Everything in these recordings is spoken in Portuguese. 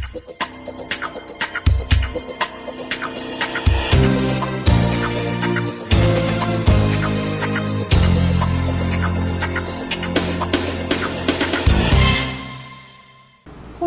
O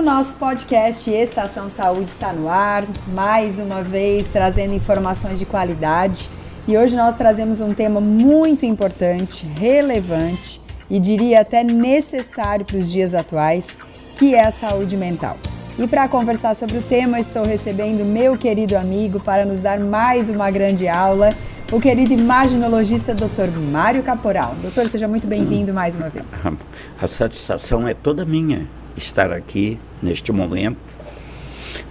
nosso podcast Estação Saúde está no ar, mais uma vez trazendo informações de qualidade. E hoje nós trazemos um tema muito importante, relevante e diria até necessário para os dias atuais, que é a saúde mental. E para conversar sobre o tema, estou recebendo meu querido amigo para nos dar mais uma grande aula, o querido imaginologista Dr. Mário Caporal. Doutor, seja muito bem-vindo mais uma vez. A satisfação é toda minha estar aqui neste momento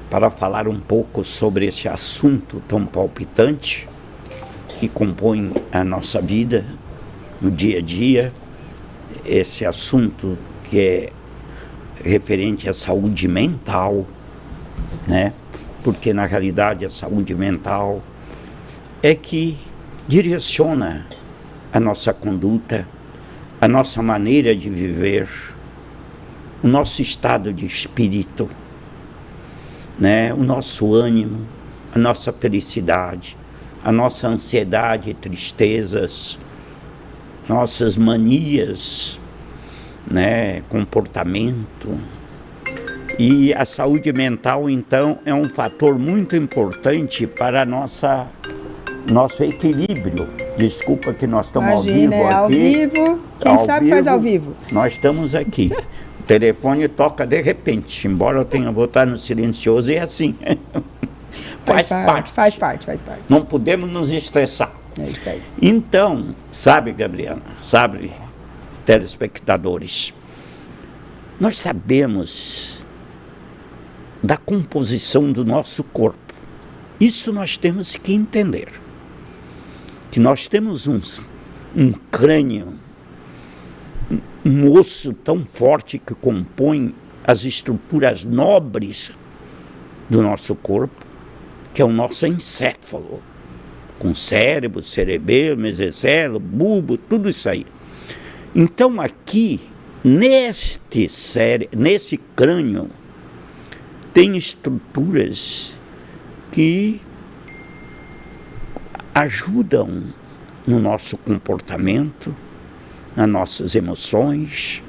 para falar um pouco sobre esse assunto tão palpitante que compõe a nossa vida no dia a dia, esse assunto que é referente à saúde mental, né? Porque na realidade a saúde mental é que direciona a nossa conduta, a nossa maneira de viver, o nosso estado de espírito, né? O nosso ânimo, a nossa felicidade, a nossa ansiedade e tristezas, nossas manias, né? Comportamento. E a saúde mental, então, é um fator muito importante para nosso equilíbrio. Desculpa que nós estamos ao vivo aqui. Ao vivo, quem sabe faz ao vivo. Nós estamos aqui. O telefone toca de repente, embora eu tenha botado no silencioso, é assim. Faz parte. Não podemos nos estressar. É isso aí. Então, sabe, Gabriela, sabe, telespectadores, nós sabemos da composição do nosso corpo. Isso nós temos que entender. Que nós temos um crânio, um osso tão forte que compõe as estruturas nobres do nosso corpo, que é o nosso encéfalo, com cérebro, cerebelo, mesocelo, bulbo, tudo isso aí. Então aqui, nesse crânio, tem estruturas que ajudam no nosso comportamento, nas nossas emoções,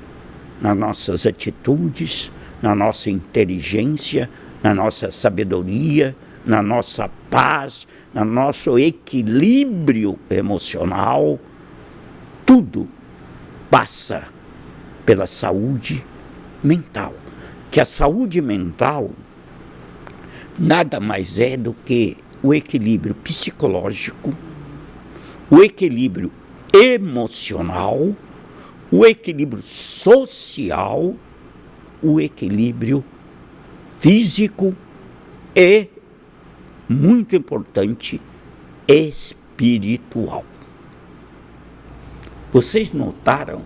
nas nossas atitudes, na nossa inteligência, na nossa sabedoria, na nossa paz, no nosso equilíbrio emocional. Tudo passa pela saúde mental. Que a saúde mental nada mais é do que o equilíbrio psicológico, o equilíbrio emocional, o equilíbrio social, o equilíbrio físico e, muito importante, espiritual. Vocês notaram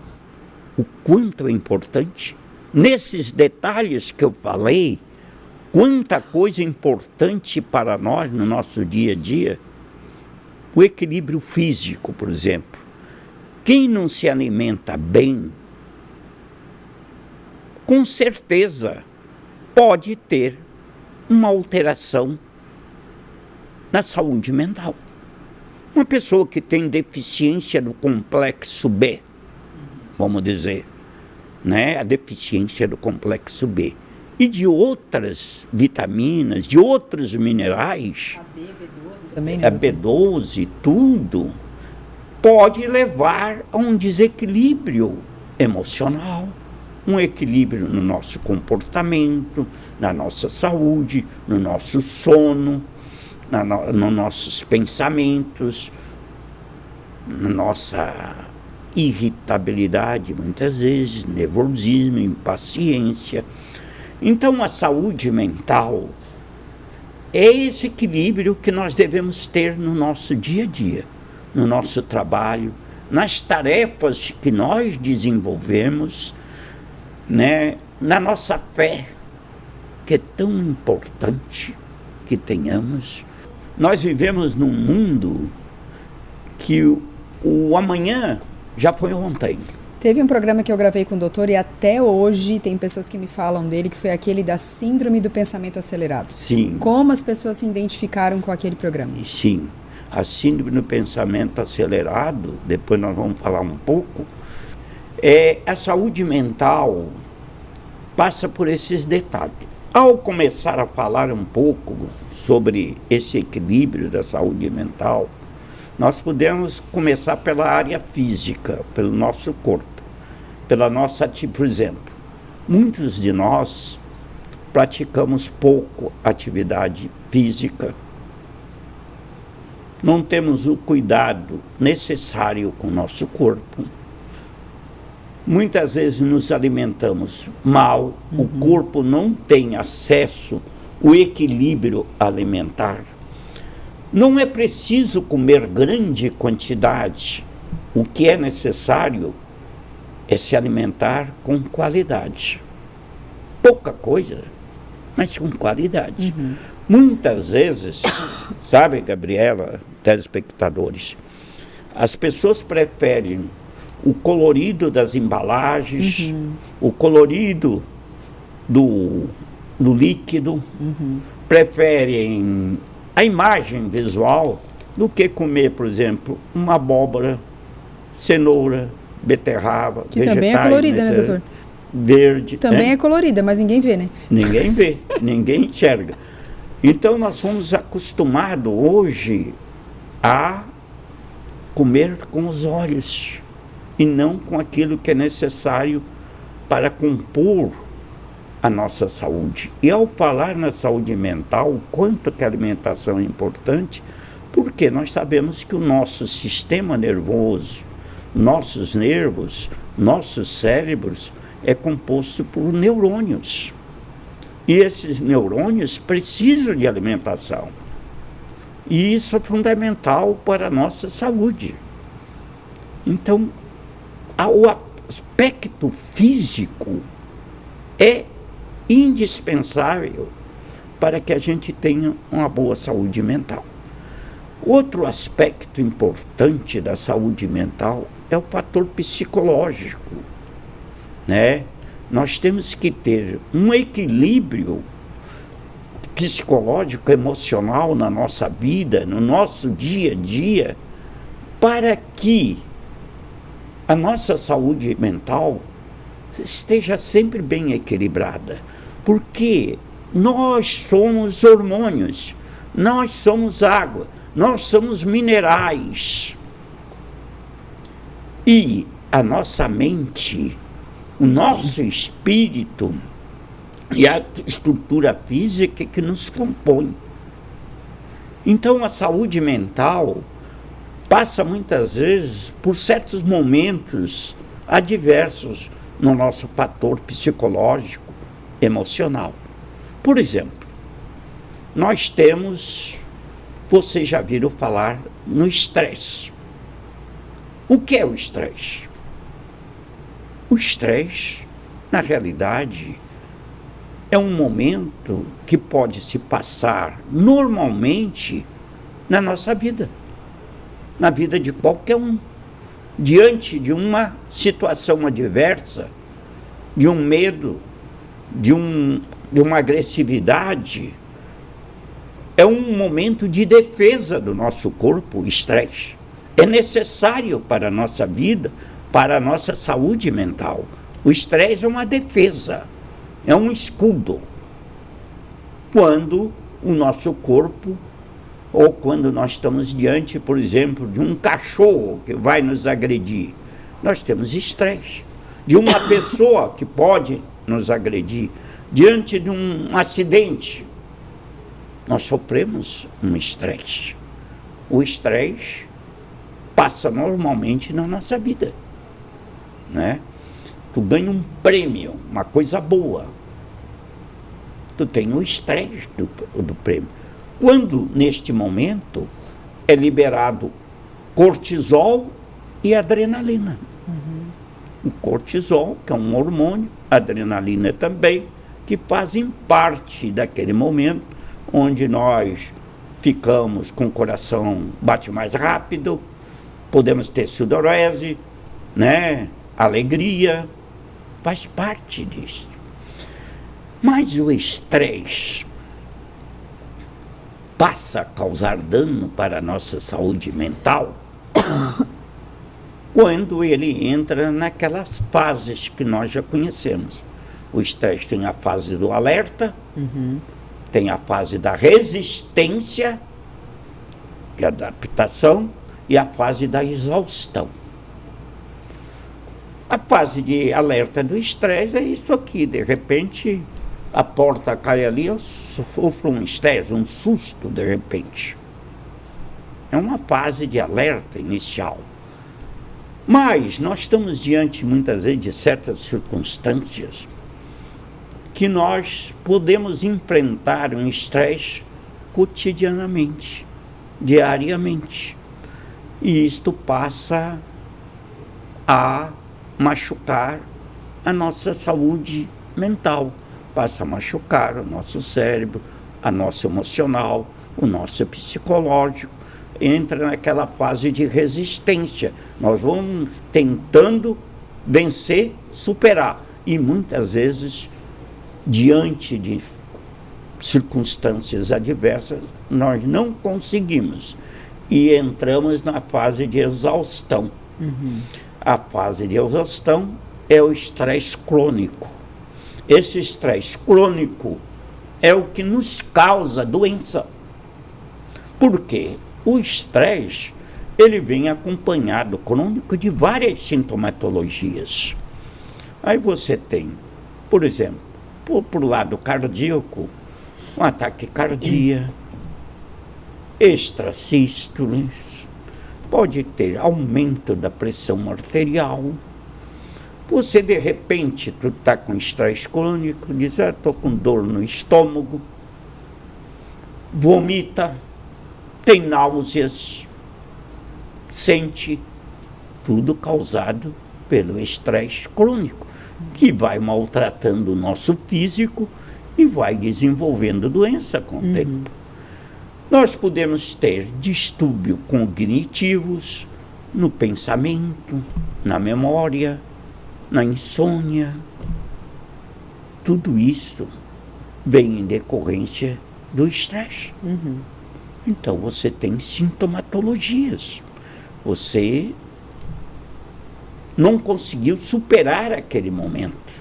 o quanto é importante? Nesses detalhes que eu falei, quanta coisa importante para nós no nosso dia a dia. O equilíbrio físico, por exemplo. Quem não se alimenta bem, com certeza pode ter uma alteração na saúde mental. Uma pessoa que tem deficiência do complexo B, vamos dizer, né? A deficiência do complexo B e de outras vitaminas, de outros minerais, B12 também, né? A B12, tudo, pode levar a um desequilíbrio emocional, um equilíbrio no nosso comportamento, na nossa saúde, no nosso sono, nos nossos pensamentos, na nossa irritabilidade, muitas vezes, nervosismo, impaciência. Então, a saúde mental é esse equilíbrio que nós devemos ter no nosso dia a dia, no nosso trabalho, nas tarefas que nós desenvolvemos, né, na nossa fé, que é tão importante que tenhamos. Nós vivemos num mundo que o amanhã já foi ontem. Teve um programa que eu gravei com o doutor e até hoje tem pessoas que me falam dele, que foi aquele da síndrome do pensamento acelerado. Sim. Como as pessoas se identificaram com aquele programa? Sim. A síndrome do pensamento acelerado, depois nós vamos falar um pouco, a saúde mental passa por esses detalhes. Ao começar a falar um pouco sobre esse equilíbrio da saúde mental, nós podemos começar pela área física, pelo nosso corpo, pela nossa, por exemplo, muitos de nós praticamos pouco atividade física, não temos o cuidado necessário com o nosso corpo, muitas vezes nos alimentamos mal, o corpo não tem acesso ao equilíbrio alimentar. Não é preciso comer grande quantidade. O que é necessário é se alimentar com qualidade. Pouca coisa, mas com qualidade. Muitas vezes, sabe, Gabriela, telespectadores, as pessoas preferem o colorido das embalagens, o colorido do líquido, preferem a imagem visual do que comer, por exemplo, uma abóbora, cenoura, beterraba, que vegetais, também é colorida, né, doutor? Verde. Também é colorida, mas ninguém vê, né? Ninguém vê, ninguém enxerga. Então nós somos acostumados hoje a comer com os olhos e não com aquilo que é necessário para compor a nossa saúde. E ao falar na saúde mental, o quanto que a alimentação é importante, porque nós sabemos que o nosso sistema nervoso, nossos nervos, nossos cérebros, é composto por neurônios. E esses neurônios precisam de alimentação. E isso é fundamental para a nossa saúde. Então, o aspecto físico é indispensável para que a gente tenha uma boa saúde mental. Outro aspecto importante da saúde mental é o fator psicológico, né? Nós temos que ter um equilíbrio psicológico, emocional na nossa vida, no nosso dia a dia, para que a nossa saúde mental esteja sempre bem equilibrada, porque nós somos hormônios, nós somos água, nós somos minerais. E a nossa mente, o nosso espírito e a estrutura física que nos compõe. Então a saúde mental passa muitas vezes por certos momentos adversos no nosso fator psicológico, emocional. Por exemplo, nós temos, vocês já viram falar no estresse. O que é o estresse? O estresse, na realidade, é um momento que pode se passar normalmente na nossa vida, na vida de qualquer um. Diante de uma situação adversa, de um medo, de uma agressividade, é um momento de defesa do nosso corpo, o estresse. É necessário para a nossa vida, para a nossa saúde mental. O estresse é uma defesa, é um escudo. Quando o nosso corpo, ou quando nós estamos diante, por exemplo, de um cachorro que vai nos agredir, nós temos estresse. De uma pessoa que pode nos agredir, diante de um acidente, nós sofremos um estresse. O estresse passa normalmente na nossa vida, né? Tu ganha um prêmio, uma coisa boa, tu tem o estresse do prêmio. Quando, neste momento, é liberado cortisol e adrenalina. O cortisol, que é um hormônio, a adrenalina também, que fazem parte daquele momento onde nós ficamos com o coração bate mais rápido, podemos ter sudorese, né? alegria, faz parte disso. Mas o estresse passa a causar dano para a nossa saúde mental quando ele entra naquelas fases que nós já conhecemos. O estresse tem a fase do alerta, tem a fase da resistência, que é a adaptação, e a fase da exaustão. A fase de alerta do estresse é isso aqui, de repente a porta cai ali, eu sofro um estresse, um susto de repente. É uma fase de alerta inicial. Mas nós estamos diante muitas vezes de certas circunstâncias que nós podemos enfrentar um estresse cotidianamente, diariamente. E isto passa a machucar a nossa saúde mental, passa a machucar o nosso cérebro, a nosso emocional, o nosso psicológico, entra naquela fase de resistência. Nós vamos tentando vencer, superar, e muitas vezes, diante de circunstâncias adversas, nós não conseguimos e entramos na fase de exaustão. A fase de exaustão é o estresse crônico. Esse estresse crônico é o que nos causa doença. Por quê? O estresse, ele vem acompanhado crônico de várias sintomatologias. Aí você tem, por exemplo, por lado cardíaco, um ataque cardíaco, extrasístoles, pode ter aumento da pressão arterial. Você, de repente, tu está com estresse crônico, diz, estou com dor no estômago, vomita, tem náuseas, sente, tudo causado pelo estresse crônico, que vai maltratando o nosso físico e vai desenvolvendo doença com o tempo. Nós podemos ter distúrbios cognitivos no pensamento, na memória, na insônia. Tudo isso vem em decorrência do estresse. Então você tem sintomatologias. Você não conseguiu superar aquele momento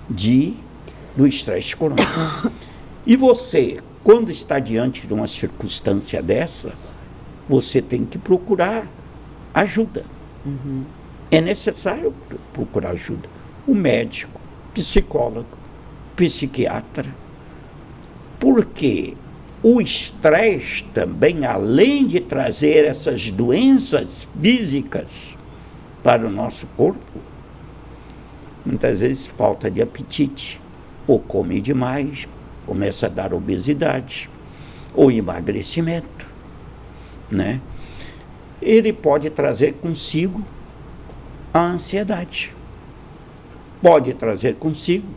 do estresse crônico. E você, quando está diante de uma circunstância dessa, você tem que procurar ajuda. É necessário procurar ajuda. O médico, psicólogo, psiquiatra. Porque o estresse também, além de trazer essas doenças físicas para o nosso corpo, muitas vezes falta de apetite, ou come demais, começa a dar obesidade, ou emagrecimento, né? Ele pode trazer consigo a ansiedade, pode trazer consigo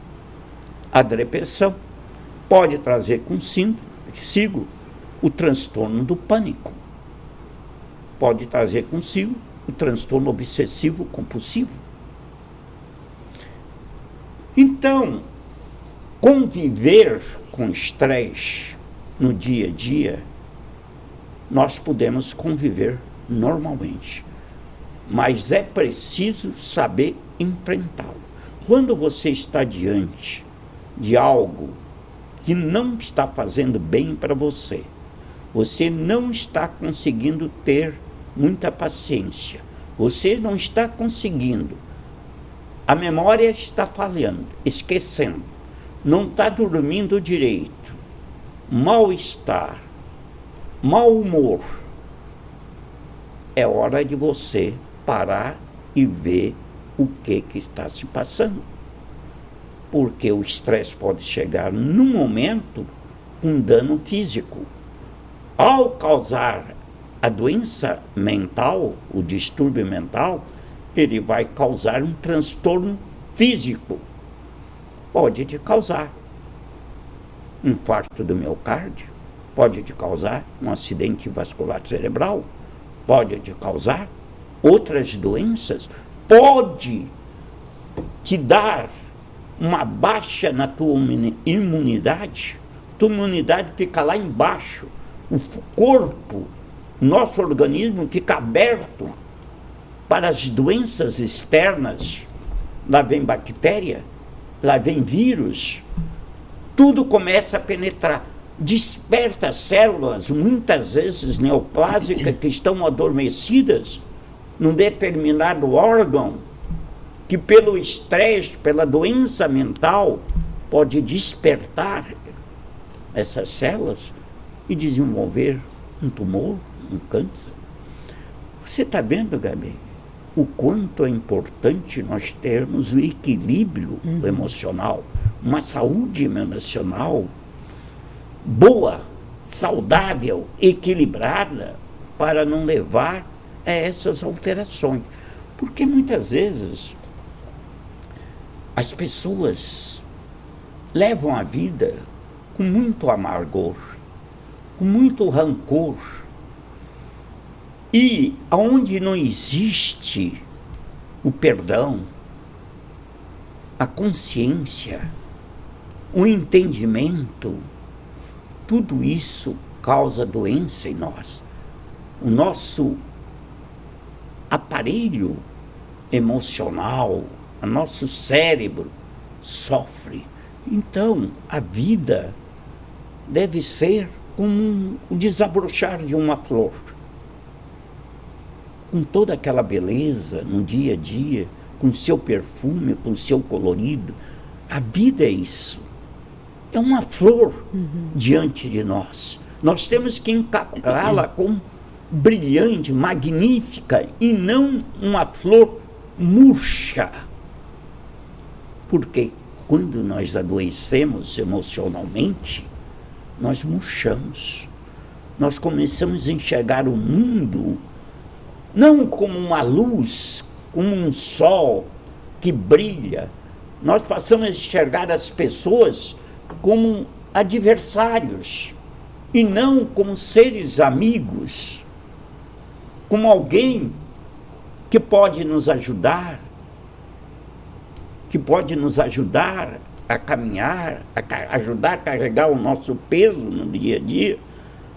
a depressão, pode trazer consigo o transtorno do pânico, pode trazer consigo o transtorno obsessivo compulsivo. Então, conviver com estresse no dia a dia, nós podemos conviver normalmente, mas é preciso saber enfrentá-lo. Quando você está diante de algo que não está fazendo bem para você, você não está conseguindo ter muita paciência, você não está conseguindo, a memória está falhando, esquecendo, não está dormindo direito, mal-estar, mau humor, é hora de você parar e ver o que está se passando. Porque o estresse pode chegar num momento com dano físico. Ao causar a doença mental, o distúrbio mental, ele vai causar um transtorno físico. Pode te causar um infarto do miocárdio, pode te causar um acidente vascular cerebral, pode te causar outras doenças, pode te dar uma baixa na tua imunidade, tua imunidade fica lá embaixo, o corpo, nosso organismo fica aberto para as doenças externas. Lá vem bactéria, lá vem vírus, tudo começa a penetrar, desperta células, muitas vezes neoplásicas, que estão adormecidas num determinado órgão, que pelo estresse, pela doença mental, pode despertar essas células e desenvolver um tumor, um câncer. Você está vendo, Gabi, o quanto é importante nós termos o equilíbrio emocional, uma saúde emocional boa, saudável, equilibrada, para não levar a essas alterações. Porque muitas vezes as pessoas levam a vida com muito amargor, com muito rancor. E onde não existe o perdão, a consciência, o entendimento, tudo isso causa doença em nós. O nosso aparelho emocional, o nosso cérebro sofre. Então, a vida deve ser como o desabrochar de uma flor, com toda aquela beleza no dia a dia, com seu perfume, com seu colorido. A vida é isso. É uma flor diante de nós. Nós temos que encará-la como brilhante, magnífica, e não uma flor murcha. Porque quando nós adoecemos emocionalmente, nós murchamos. Nós começamos a enxergar o mundo não como uma luz, como um sol que brilha. Nós passamos a enxergar as pessoas como adversários e não como seres amigos, como alguém que pode nos ajudar, a caminhar, ajudar a carregar o nosso peso no dia a dia,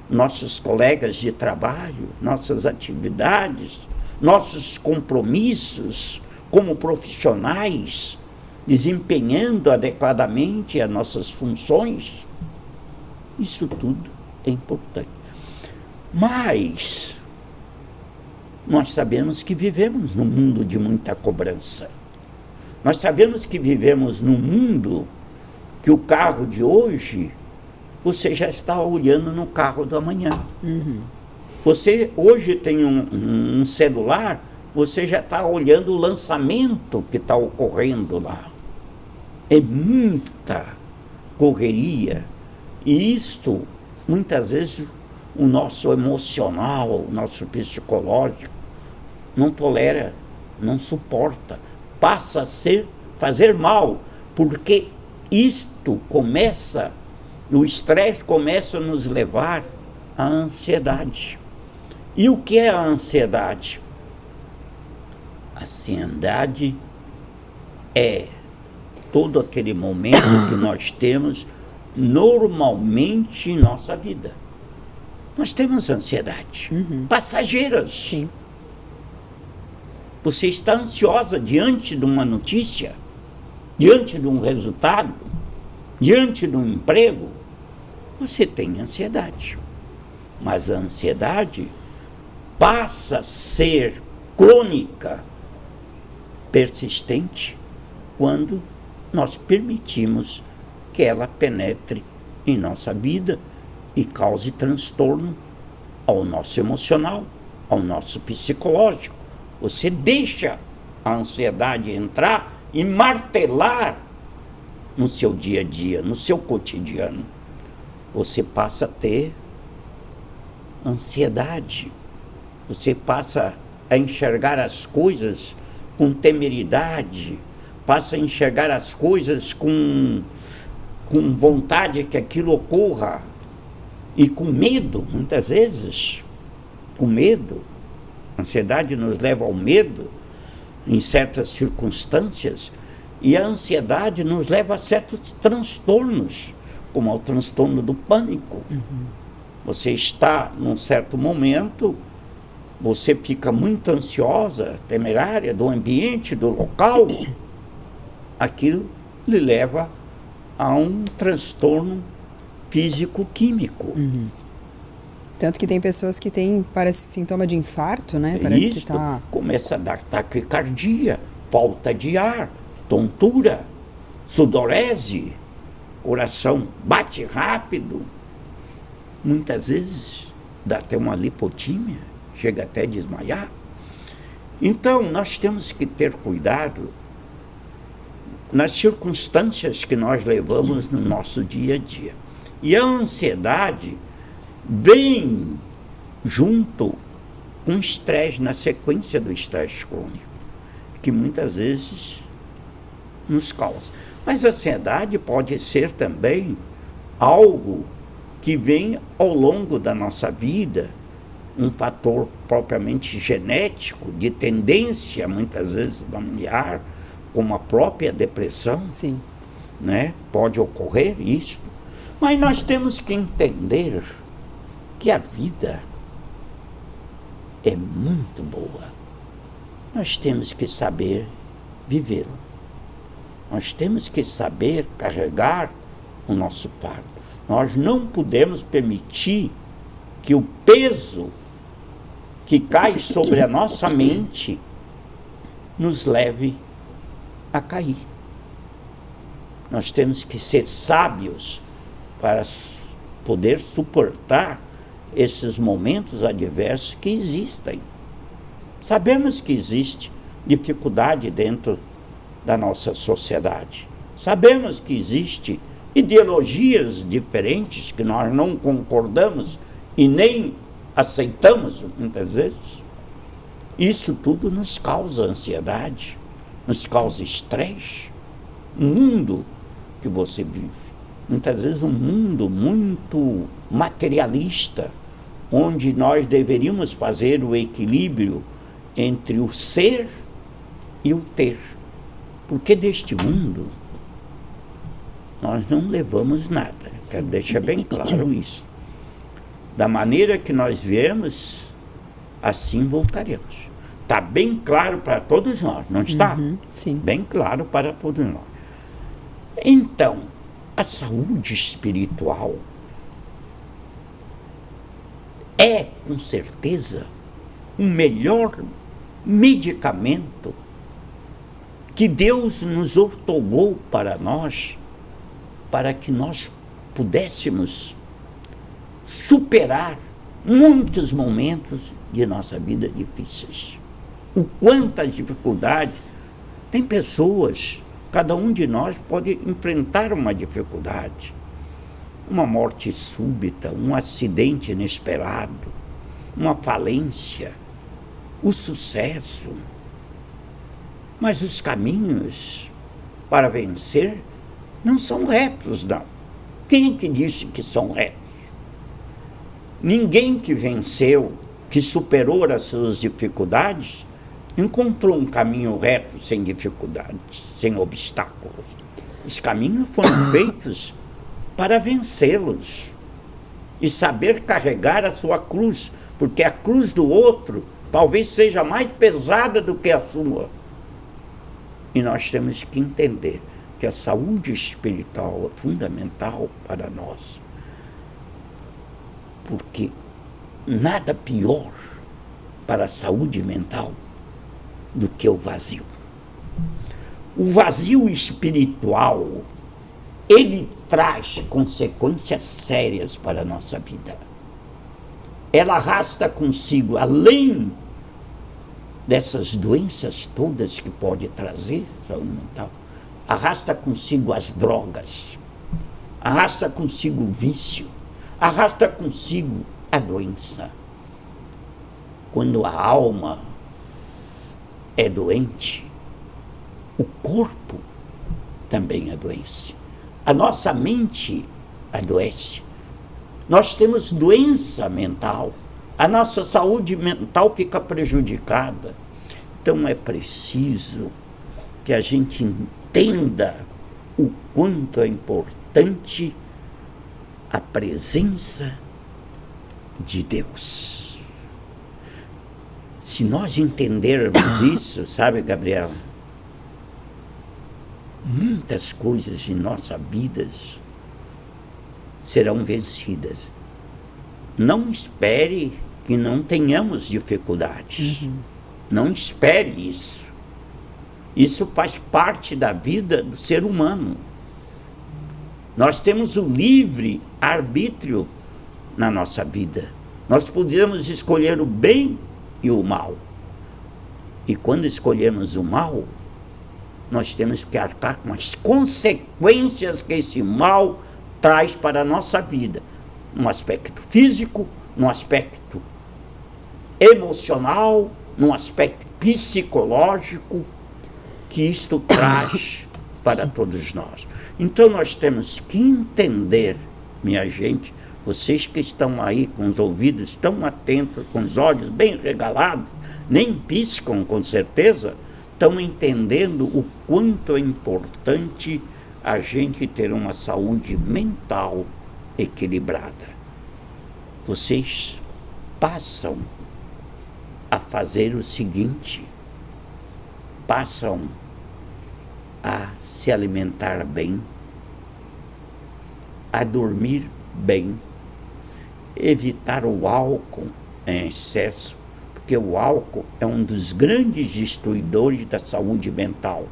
nossos colegas de trabalho, nossas atividades, nossos compromissos como profissionais, desempenhando adequadamente as nossas funções. Isso tudo é importante. Mas nós sabemos que vivemos num mundo de muita cobrança. Nós sabemos que vivemos num mundo que o carro de hoje, você já está olhando no carro do amanhã. Você hoje tem um celular, você já está olhando o lançamento que está ocorrendo lá. É muita correria. E isto, muitas vezes, o nosso emocional, o nosso psicológico, não tolera, não suporta. Passa a fazer mal, porque isto começa, o estresse começa a nos levar à ansiedade. E o que é a ansiedade? A ansiedade é todo aquele momento que nós temos normalmente em nossa vida. Nós temos ansiedade, passageiras. Sim. Você está ansiosa diante de uma notícia, diante de um resultado, diante de um emprego, você tem ansiedade. Mas a ansiedade passa a ser crônica, persistente, quando nós permitimos que ela penetre em nossa vida e cause transtorno ao nosso emocional, ao nosso psicológico. Você deixa a ansiedade entrar e martelar no seu dia a dia, no seu cotidiano. Você passa a ter ansiedade. Você passa a enxergar as coisas com temeridade, passa a enxergar as coisas com vontade que aquilo ocorra, e com medo, muitas vezes, com medo. A ansiedade nos leva ao medo em certas circunstâncias, E a ansiedade nos leva a certos transtornos, como o transtorno do pânico. Você está num certo momento, você fica muito ansiosa, temerária do ambiente, do local. Aquilo lhe leva a um transtorno físico-químico. Tanto que tem pessoas que têm, parece, sintoma de infarto, né? Parece que tá... Começa a dar taquicardia, falta de ar, tontura, sudorese, coração bate rápido. Muitas vezes dá até uma lipotímia, chega até a desmaiar. Então, nós temos que ter cuidado nas circunstâncias que nós levamos no nosso dia a dia. E a ansiedade vem junto com estresse, na sequência do estresse crônico, que muitas vezes nos causa. Mas a ansiedade pode ser também algo que vem ao longo da nossa vida, um fator propriamente genético, de tendência, muitas vezes familiar, como a própria depressão. Sim. Né? Pode ocorrer isso. Mas nós temos que entender que a vida é muito boa. Nós temos que saber vivê-la. Nós temos que saber carregar o nosso fardo. Nós não podemos permitir que o peso que cai sobre a nossa mente nos leve a cair. Nós temos que ser sábios para poder suportar esses momentos adversos que existem. Sabemos que existe dificuldade dentro da nossa sociedade. Sabemos que existe ideologias diferentes que nós não concordamos e nem aceitamos muitas vezes. Isso tudo nos causa ansiedade, nos causa estresse. O mundo que você vive, muitas vezes um mundo muito materialista, onde nós deveríamos fazer o equilíbrio entre o ser e o ter. Porque deste mundo nós não levamos nada. Quero deixar bem claro isso. Da maneira que nós viemos, assim voltaremos. Está bem claro para todos nós, não está? Sim. Bem claro para todos nós. Então, a saúde espiritual é, com certeza, o melhor medicamento que Deus nos outorgou para nós, para que nós pudéssemos superar muitos momentos de nossa vida difíceis. O quantas dificuldades. Tem pessoas, cada um de nós pode enfrentar uma dificuldade. Uma morte súbita, um acidente inesperado, uma falência, o sucesso. Mas os caminhos para vencer não são retos, não. Quem é que disse que são retos? Ninguém que venceu, que superou as suas dificuldades, encontrou um caminho reto sem dificuldades, sem obstáculos. Os caminhos foram feitos para vencê-los e saber carregar a sua cruz, porque a cruz do outro talvez seja mais pesada do que a sua. E nós temos que entender que a saúde espiritual é fundamental para nós, porque nada pior para a saúde mental do que o vazio. O vazio espiritual, ele traz consequências sérias para a nossa vida. Ela arrasta consigo, além dessas doenças todas que pode trazer saúde mental, arrasta consigo as drogas, arrasta consigo o vício, arrasta consigo a doença. Quando a alma é doente, o corpo também adoece. A nossa mente adoece. Nós temos doença mental. A nossa saúde mental fica prejudicada. Então é preciso que a gente entenda o quanto é importante a presença de Deus. Se nós entendermos isso, sabe, Gabriela, muitas coisas em nossa vida serão vencidas. Não espere que não tenhamos dificuldades. Não espere isso. Isso faz parte da vida do ser humano. Nós temos o livre arbítrio na nossa vida. Nós podemos escolher o bem e o mal. E quando escolhemos o mal, nós temos que arcar com as consequências que esse mal traz para a nossa vida, no aspecto físico, no aspecto emocional, no aspecto psicológico, que isto traz para todos nós. Então nós temos que entender, minha gente, vocês que estão aí com os ouvidos tão atentos, com os olhos bem regalados, nem piscam com certeza, estão entendendo o quanto é importante a gente ter uma saúde mental equilibrada. Vocês passam a fazer o seguinte: passam a se alimentar bem, a dormir bem, evitar o álcool em excesso, porque o álcool é um dos grandes destruidores da saúde mental,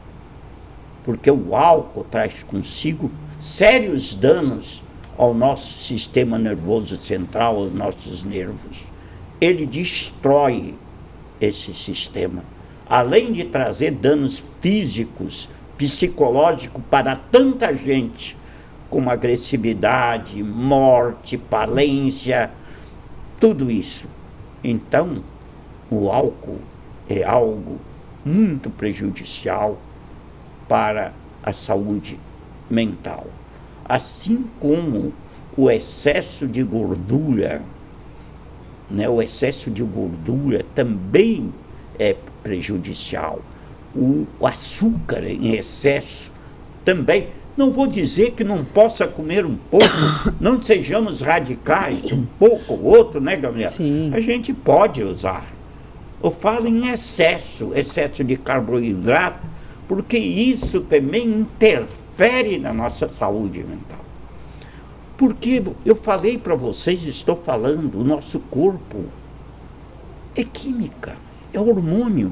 porque o álcool traz consigo sérios danos ao nosso sistema nervoso central, aos nossos nervos. Ele destrói esse sistema, além de trazer danos físicos, psicológicos para tanta gente, como agressividade, morte, falência, tudo isso. Então, o álcool é algo muito prejudicial para a saúde mental. Assim como o excesso de gordura, né? O excesso de gordura também é prejudicial. O açúcar em excesso também. Não vou dizer que não possa comer um pouco, não sejamos radicais, um pouco ou outro, né, Gabriela? Sim. A gente pode usar. Eu falo em excesso de carboidrato, porque isso também interfere na nossa saúde mental. Porque eu falei para vocês, estou falando, o nosso corpo é química, é hormônio,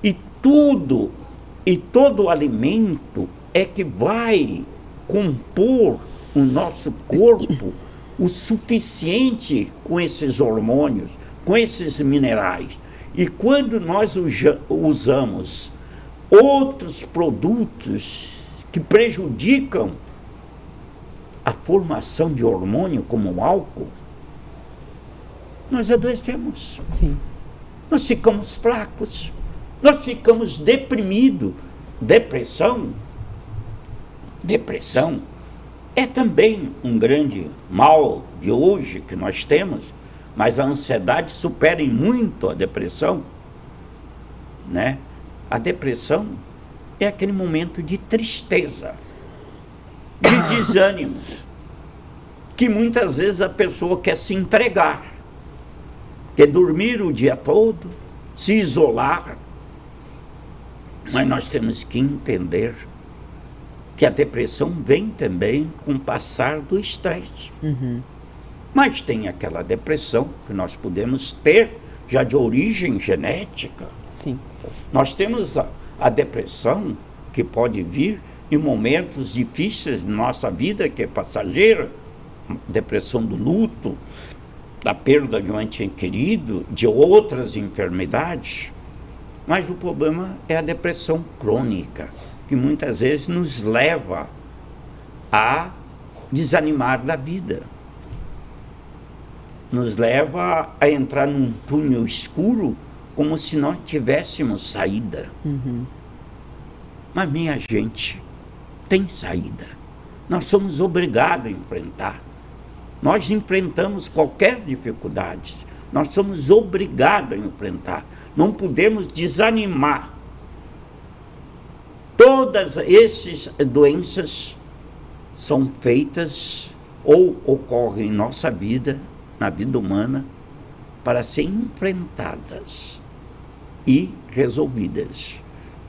e todo alimento é que vai compor o nosso corpo o suficiente com esses hormônios, com esses minerais. E quando nós usamos outros produtos que prejudicam a formação de hormônio, como o álcool, nós adoecemos. Sim. Nós ficamos fracos, nós ficamos deprimidos. Depressão é também um grande mal de hoje que nós temos, mas a ansiedade supera em muito a depressão, né? A depressão é aquele momento de tristeza, de desânimo, que muitas vezes a pessoa quer se entregar, quer dormir o dia todo, se isolar. Mas nós temos que entender que a depressão vem também com o passar do estresse. Mas tem aquela depressão que nós podemos ter já de origem genética. Sim. Nós temos a depressão que pode vir em momentos difíceis de nossa vida, que é passageira, depressão do luto, da perda de um ente querido, de outras enfermidades. Mas o problema é a depressão crônica, que muitas vezes nos leva a desanimar da vida. Nos leva a entrar num túnel escuro, como se não tivéssemos saída. Mas, minha gente, tem saída. Nós somos obrigados a enfrentar. Nós enfrentamos qualquer dificuldade. Nós somos obrigados a enfrentar. Não podemos desanimar. todas essas doenças são feitas ou ocorrem em nossa vida, na vida humana, para serem enfrentadas e resolvidas.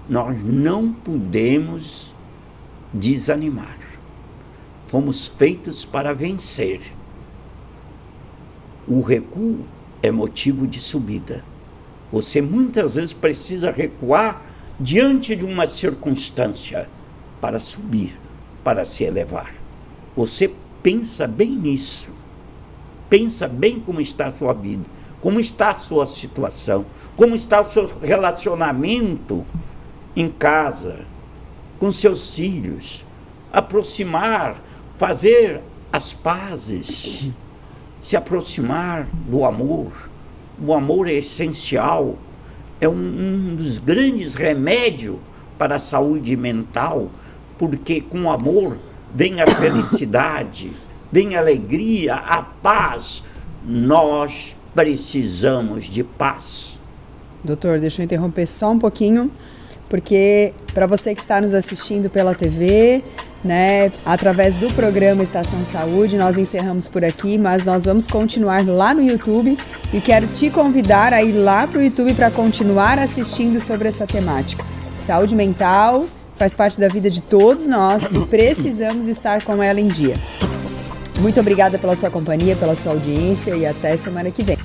Nós não podemos desanimar. Fomos feitos para vencer. O recuo é motivo de subida. Você muitas vezes precisa recuar diante de uma circunstância para subir, para se elevar. Você pensa bem nisso. Pensa bem como está a sua vida, como está a sua situação, como está o seu relacionamento em casa, com seus filhos. Aproximar, fazer as pazes, se aproximar do amor. O amor é essencial, é um dos grandes remédios para a saúde mental, porque com o amor vem a felicidade, vem a alegria, a paz. Nós precisamos de paz. Doutor, deixa eu interromper só um pouquinho, porque para você que está nos assistindo pela TV, né, através do programa Estação Saúde, nós encerramos por aqui, mas nós vamos continuar lá no YouTube e quero te convidar a ir lá para o YouTube para continuar assistindo sobre essa temática. Saúde mental faz parte da vida de todos nós e precisamos estar com ela em dia. Muito obrigada pela sua companhia, pela sua audiência e até semana que vem.